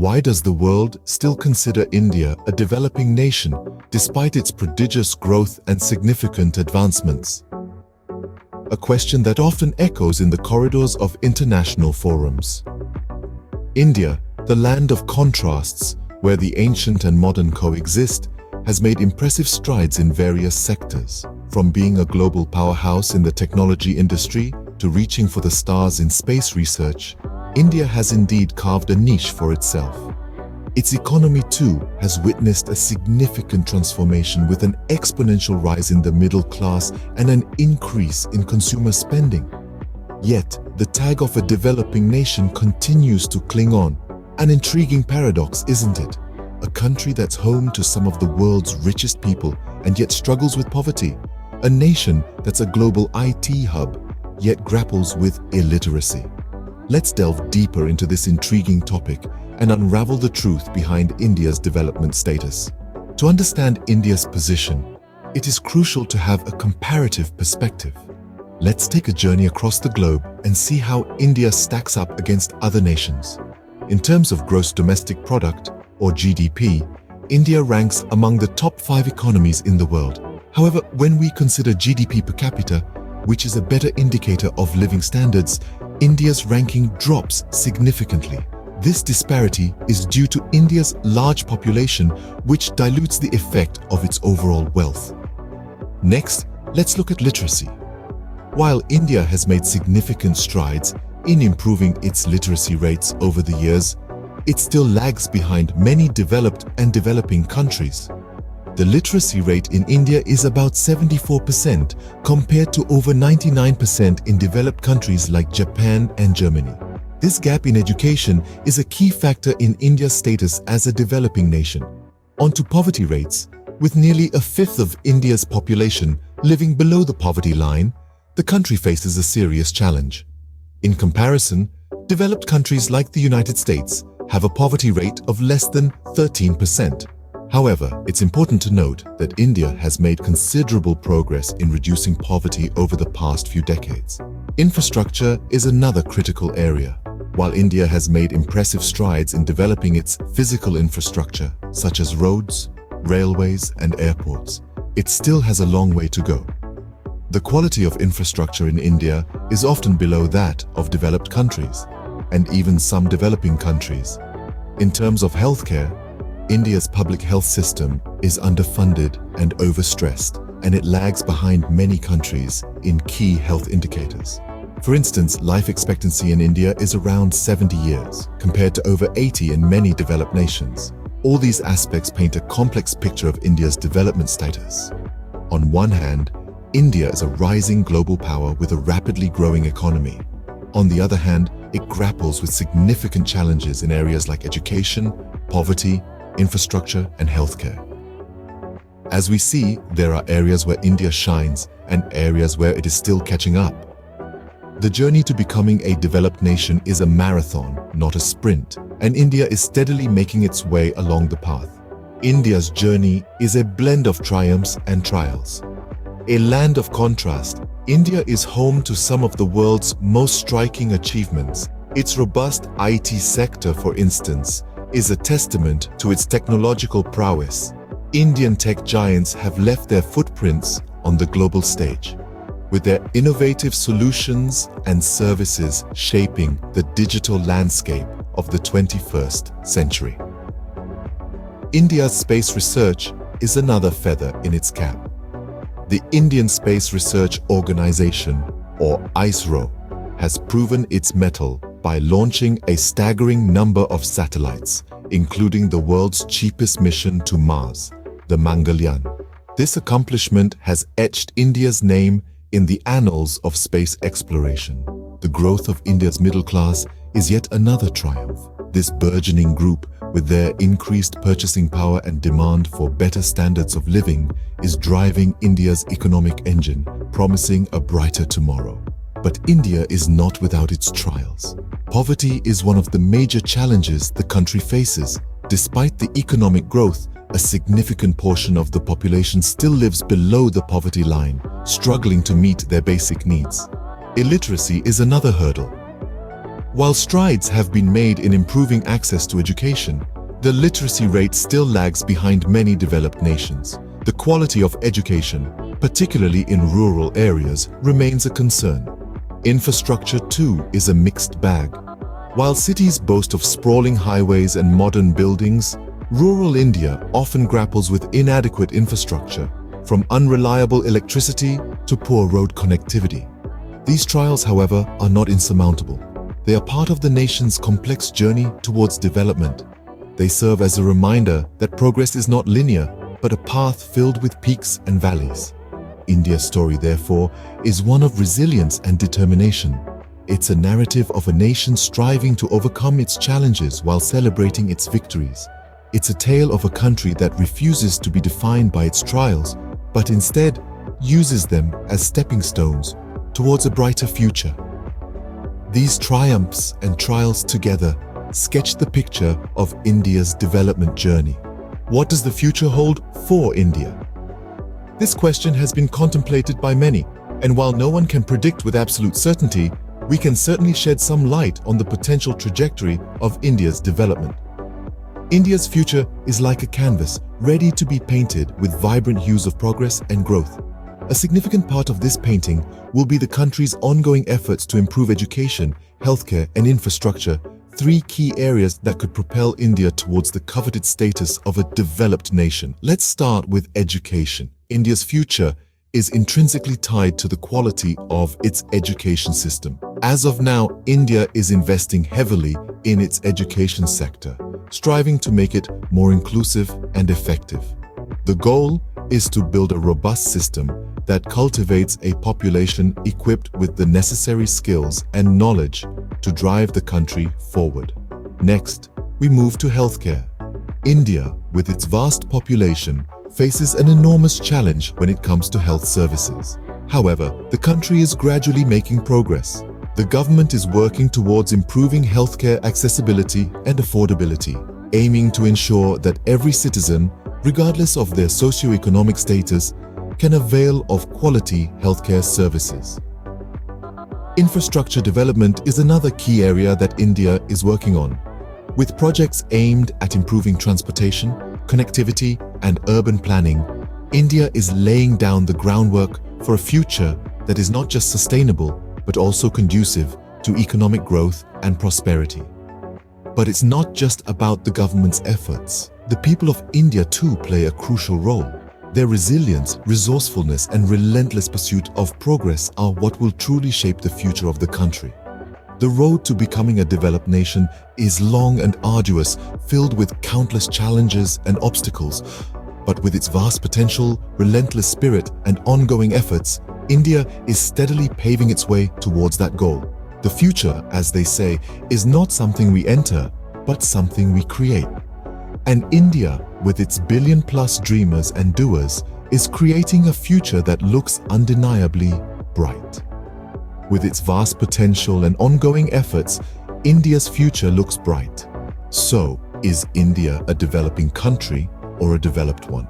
Why does the world still consider India a developing nation despite its prodigious growth and significant advancements? A question that often echoes in the corridors of international forums. India, the land of contrasts, where the ancient and modern coexist, has made impressive strides in various sectors, from being a global powerhouse in the technology industry to reaching for the stars in space research. India has indeed carved a niche for itself. Its economy too has witnessed a significant transformation with an exponential rise in the middle class and an increase in consumer spending. Yet, the tag of a developing nation continues to cling on. An intriguing paradox, isn't it? A country that's home to some of the world's richest people and yet struggles with poverty. A nation that's a global IT hub, yet grapples with illiteracy. Let's delve deeper into this intriguing topic and unravel the truth behind India's development status. To understand India's position, it is crucial to have a comparative perspective. Let's take a journey across the globe and see how India stacks up against other nations. In terms of gross domestic product, or GDP, India ranks among the top 5 economies in the world. However, when we consider GDP per capita, which is a better indicator of living standards, India's ranking drops significantly. This disparity is due to India's large population, which dilutes the effect of its overall wealth. Next, let's look at literacy. While India has made significant strides in improving its literacy rates over the years, it still lags behind many developed and developing countries. The literacy rate in India is about 74% compared to over 99% in developed countries like Japan and Germany. This gap in education is a key factor in India's status as a developing nation. On to poverty rates. With nearly a fifth of India's population living below the poverty line, the country faces a serious challenge. In comparison, developed countries like the United States have a poverty rate of less than 13%. However, it's important to note that India has made considerable progress in reducing poverty over the past few decades. Infrastructure is another critical area. While India has made impressive strides in developing its physical infrastructure, such as roads, railways, and airports, it still has a long way to go. The quality of infrastructure in India is often below that of developed countries, and even some developing countries. In terms of healthcare, India's public health system is underfunded and overstressed, and it lags behind many countries in key health indicators. For instance, life expectancy in India is around 70 years, compared to over 80 in many developed nations. All these aspects paint a complex picture of India's development status. On one hand, India is a rising global power with a rapidly growing economy. On the other hand, it grapples with significant challenges in areas like education, poverty, infrastructure, and healthcare. As we see, there are areas where India shines and areas where it is still catching up. The journey to becoming a developed nation is a marathon, not a sprint, and India is steadily making its way along the path. India's journey is a blend of triumphs and trials. A land of contrast, India is home to some of the world's most striking achievements. Its robust IT sector, for instance, is a testament to its technological prowess. Indian tech giants have left their footprints on the global stage, with their innovative solutions and services shaping the digital landscape of the 21st century. India's space research is another feather in its cap. The Indian Space Research Organization, or ISRO, has proven its mettle by launching a staggering number of satellites, including the world's cheapest mission to Mars, the Mangalyaan. This accomplishment has etched India's name in the annals of space exploration. The growth of India's middle class is yet another triumph. This burgeoning group, with their increased purchasing power and demand for better standards of living, is driving India's economic engine, promising a brighter tomorrow. But India is not without its trials. Poverty is one of the major challenges the country faces. Despite the economic growth, a significant portion of the population still lives below the poverty line, struggling to meet their basic needs. Illiteracy is another hurdle. While strides have been made in improving access to education, the literacy rate still lags behind many developed nations. The quality of education, particularly in rural areas, remains a concern. Infrastructure, too, is a mixed bag. While cities boast of sprawling highways and modern buildings, rural India often grapples with inadequate infrastructure, from unreliable electricity to poor road connectivity. These trials, however, are not insurmountable. They are part of the nation's complex journey towards development. They serve as a reminder that progress is not linear, but a path filled with peaks and valleys. India's story, therefore, is one of resilience and determination. It's a narrative of a nation striving to overcome its challenges while celebrating its victories. It's a tale of a country that refuses to be defined by its trials, but instead uses them as stepping stones towards a brighter future. These triumphs and trials together sketch the picture of India's development journey. What does the future hold for India? This question has been contemplated by many, and while no one can predict with absolute certainty, we can certainly shed some light on the potential trajectory of India's development. India's future is like a canvas ready to be painted with vibrant hues of progress and growth. A significant part of this painting will be the country's ongoing efforts to improve education, healthcare, and infrastructure, three key areas that could propel India towards the coveted status of a developed nation. Let's start with education. India's future is intrinsically tied to the quality of its education system. As of now, India is investing heavily in its education sector, striving to make it more inclusive and effective. The goal is to build a robust system that cultivates a population equipped with the necessary skills and knowledge to drive the country forward. Next, we move to healthcare. India, with its vast population, faces an enormous challenge when it comes to health services. However, the country is gradually making progress. The government is working towards improving healthcare accessibility and affordability, aiming to ensure that every citizen, regardless of their socioeconomic status, can avail of quality healthcare services. Infrastructure development is another key area that India is working on. With projects aimed at improving transportation, connectivity, and urban planning, India is laying down the groundwork for a future that is not just sustainable, but also conducive to economic growth and prosperity. But it's not just about the government's efforts. The people of India too play a crucial role. Their resilience, resourcefulness, and relentless pursuit of progress are what will truly shape the future of the country. The road to becoming a developed nation is long and arduous, filled with countless challenges and obstacles. But with its vast potential, relentless spirit, and ongoing efforts, India is steadily paving its way towards that goal. The future, as they say, is not something we enter, but something we create. And India, with its billion-plus dreamers and doers, is creating a future that looks undeniably bright. With its vast potential and ongoing efforts, India's future looks bright. So, is India a developing country or a developed one?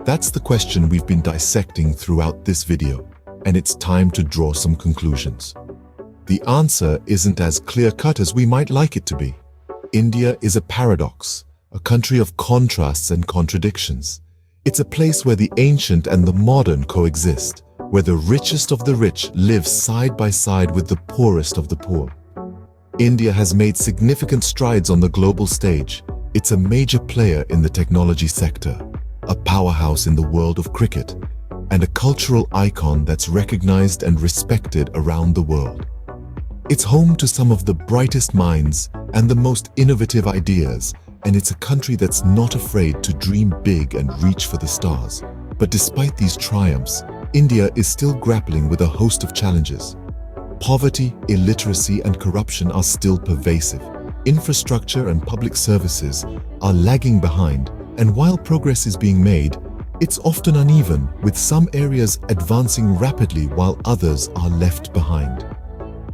That's the question we've been dissecting throughout this video, and it's time to draw some conclusions. The answer isn't as clear-cut as we might like it to be. India is a paradox, a country of contrasts and contradictions. It's a place where the ancient and the modern coexist, where the richest of the rich live side by side with the poorest of the poor. India has made significant strides on the global stage. It's a major player in the technology sector, a powerhouse in the world of cricket, and a cultural icon that's recognized and respected around the world. It's home to some of the brightest minds and the most innovative ideas, and it's a country that's not afraid to dream big and reach for the stars. But despite these triumphs, India is still grappling with a host of challenges. Poverty, illiteracy, and corruption are still pervasive. Infrastructure and public services are lagging behind, and while progress is being made, it's often uneven, with some areas advancing rapidly while others are left behind.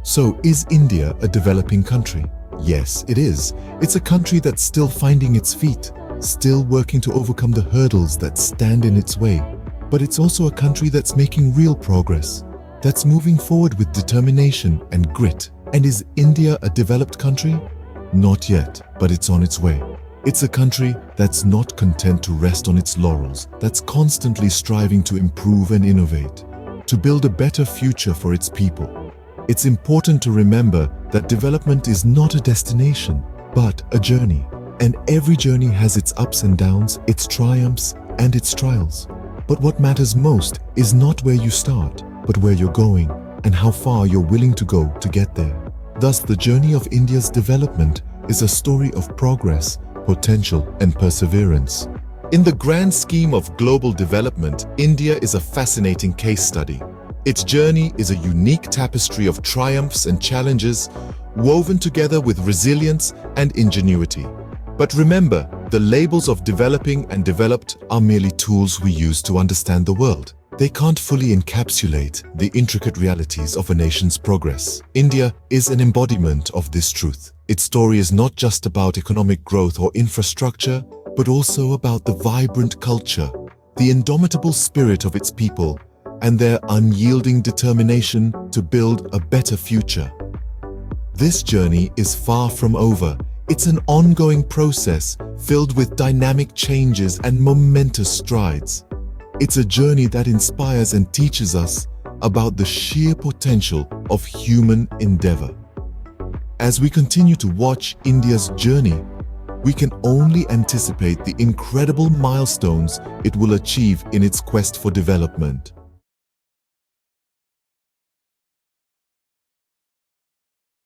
So, is India a developing country? Yes, it is. It's a country that's still finding its feet, still working to overcome the hurdles that stand in its way. But it's also a country that's making real progress, that's moving forward with determination and grit. And is India a developed country? Not yet, but it's on its way. It's a country that's not content to rest on its laurels, that's constantly striving to improve and innovate, to build a better future for its people. It's important to remember that development is not a destination, but a journey. And every journey has its ups and downs, its triumphs and its trials. But what matters most is not where you start, but where you're going and how far you're willing to go to get there. Thus, the journey of India's development is a story of progress, potential, and perseverance. In the grand scheme of global development, India is a fascinating case study. Its journey is a unique tapestry of triumphs and challenges, woven together with resilience and ingenuity. But remember, the labels of developing and developed are merely tools we use to understand the world. They can't fully encapsulate the intricate realities of a nation's progress. India is an embodiment of this truth. Its story is not just about economic growth or infrastructure, but also about the vibrant culture, the indomitable spirit of its people, and their unyielding determination to build a better future. This journey is far from over. It's an ongoing process filled with dynamic changes and momentous strides. It's a journey that inspires and teaches us about the sheer potential of human endeavor. As we continue to watch India's journey, we can only anticipate the incredible milestones it will achieve in its quest for development.